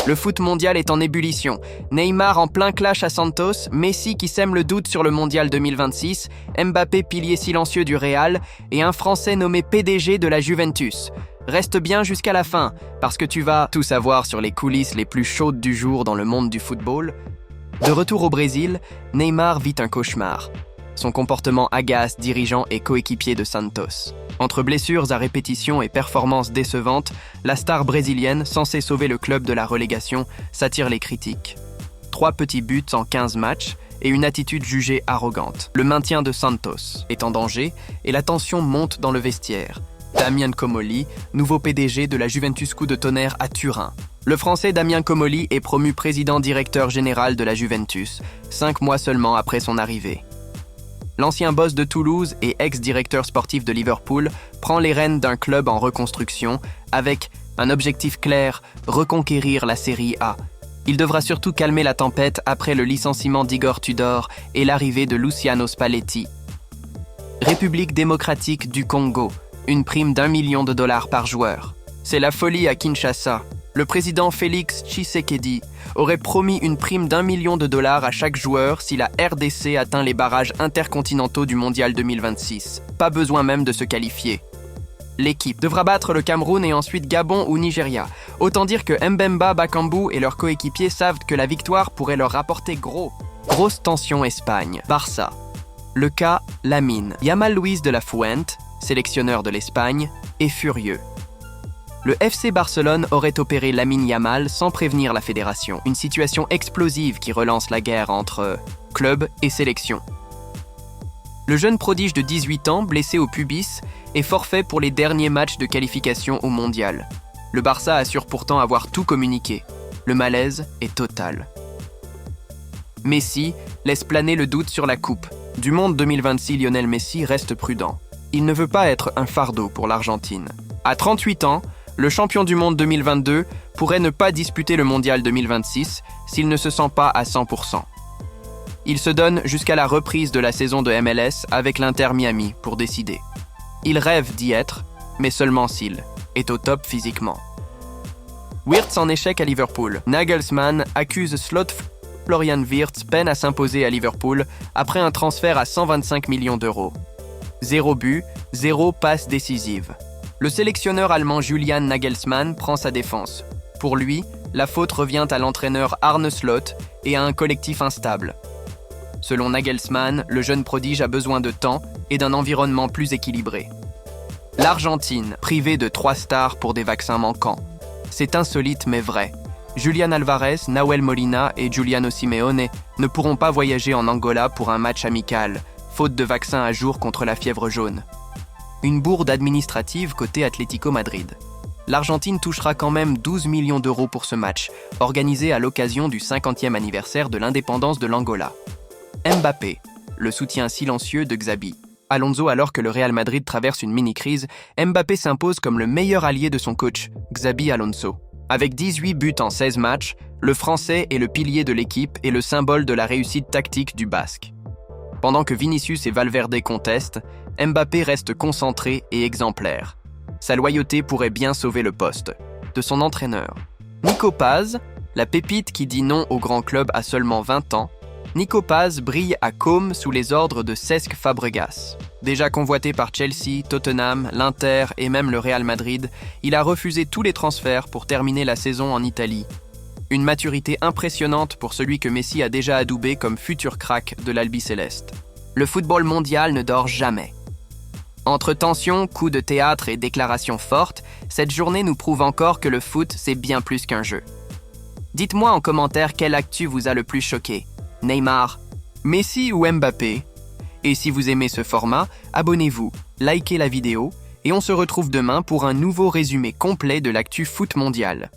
Le foot mondial est en ébullition. Neymar en plein clash à Santos, Messi qui sème le doute sur le mondial 2026, Mbappé pilier silencieux du Real et un Français nommé PDG de la Juventus. Reste bien jusqu'à la fin, parce que tu vas tout savoir sur les coulisses les plus chaudes du jour dans le monde du football. De retour au Brésil, Neymar vit un cauchemar. Son comportement agace dirigeant et coéquipier de Santos. Entre blessures à répétition et performances décevantes, la star brésilienne, censée sauver le club de la relégation, s'attire les critiques. 3 petits buts en 15 matchs et une attitude jugée arrogante. Le maintien de Santos est en danger et la tension monte dans le vestiaire. Damien Comolli, nouveau PDG de la Juventus Coup de Tonnerre à Turin. Le Français Damien Comolli est promu président-directeur général de la Juventus, 5 mois seulement après son arrivée. L'ancien boss de Toulouse et ex-directeur sportif de Liverpool prend les rênes d'un club en reconstruction avec un objectif clair, reconquérir la Série A. Il devra surtout calmer la tempête après le licenciement d'Igor Tudor et l'arrivée de Luciano Spalletti. République démocratique du Congo, une prime d'$1 million par joueur. C'est la folie à Kinshasa. Le président Félix Tshisekedi aurait promis une prime d'$1 million à chaque joueur si la RDC atteint les barrages intercontinentaux du Mondial 2026. Pas besoin même de se qualifier. L'équipe devra battre le Cameroun et ensuite Gabon ou Nigeria. Autant dire que Mbemba, Bakambu et leurs coéquipiers savent que la victoire pourrait leur rapporter gros. Grosse tension Espagne. Barça. Le cas Lamine. Yamal Luis de la Fuente, sélectionneur de l'Espagne, est furieux. Le FC Barcelone aurait opéré Lamine Yamal sans prévenir la fédération. Une situation explosive qui relance la guerre entre club et sélection. Le jeune prodige de 18 ans, blessé au pubis, est forfait pour les derniers matchs de qualification au mondial. Le Barça assure pourtant avoir tout communiqué. Le malaise est total. Messi laisse planer le doute sur la coupe. Du monde 2026, Lionel Messi reste prudent. Il ne veut pas être un fardeau pour l'Argentine. À 38 ans, le champion du monde 2022 pourrait ne pas disputer le mondial 2026 s'il ne se sent pas à 100%. Il se donne jusqu'à la reprise de la saison de MLS avec l'Inter Miami pour décider. Il rêve d'y être, mais seulement s'il est au top physiquement. Wirtz en échec à Liverpool. Nagelsmann accuse Florian Wirtz peine à s'imposer à Liverpool après un transfert à 125 millions d'euros. 0 but, 0 passe décisive. Le sélectionneur allemand Julian Nagelsmann prend sa défense. Pour lui, la faute revient à l'entraîneur Arne Slot et à un collectif instable. Selon Nagelsmann, le jeune prodige a besoin de temps et d'un environnement plus équilibré. L'Argentine, privée de 3 stars pour des vaccins manquants. C'est insolite mais vrai. Julian Alvarez, Nahuel Molina et Giuliano Simeone ne pourront pas voyager en Angola pour un match amical, faute de vaccins à jour contre la fièvre jaune. Une bourde administrative côté Atlético Madrid. L'Argentine touchera quand même 12 millions d'euros pour ce match, organisé à l'occasion du 50e anniversaire de l'indépendance de l'Angola. Mbappé, le soutien silencieux de Xabi. Alonso, alors que le Real Madrid traverse une mini-crise, Mbappé s'impose comme le meilleur allié de son coach, Xabi Alonso. Avec 18 buts en 16 matchs, le Français est le pilier de l'équipe et le symbole de la réussite tactique du Basque. Pendant que Vinicius et Valverde contestent, Mbappé reste concentré et exemplaire. Sa loyauté pourrait bien sauver le poste de son entraîneur. Nico Paz, la pépite qui dit non au grand club à seulement 20 ans, Nico Paz brille à Côme sous les ordres de Cesc Fabregas. Déjà convoité par Chelsea, Tottenham, l'Inter et même le Real Madrid, il a refusé tous les transferts pour terminer la saison en Italie. Une maturité impressionnante pour celui que Messi a déjà adoubé comme futur crack de l'Albi-Céleste. Le football mondial ne dort jamais. Entre tensions, coups de théâtre et déclarations fortes, cette journée nous prouve encore que le foot, c'est bien plus qu'un jeu. Dites-moi en commentaire quelle actu vous a le plus choqué. Neymar, Messi ou Mbappé? Et si vous aimez ce format, abonnez-vous, likez la vidéo et on se retrouve demain pour un nouveau résumé complet de l'actu foot mondial.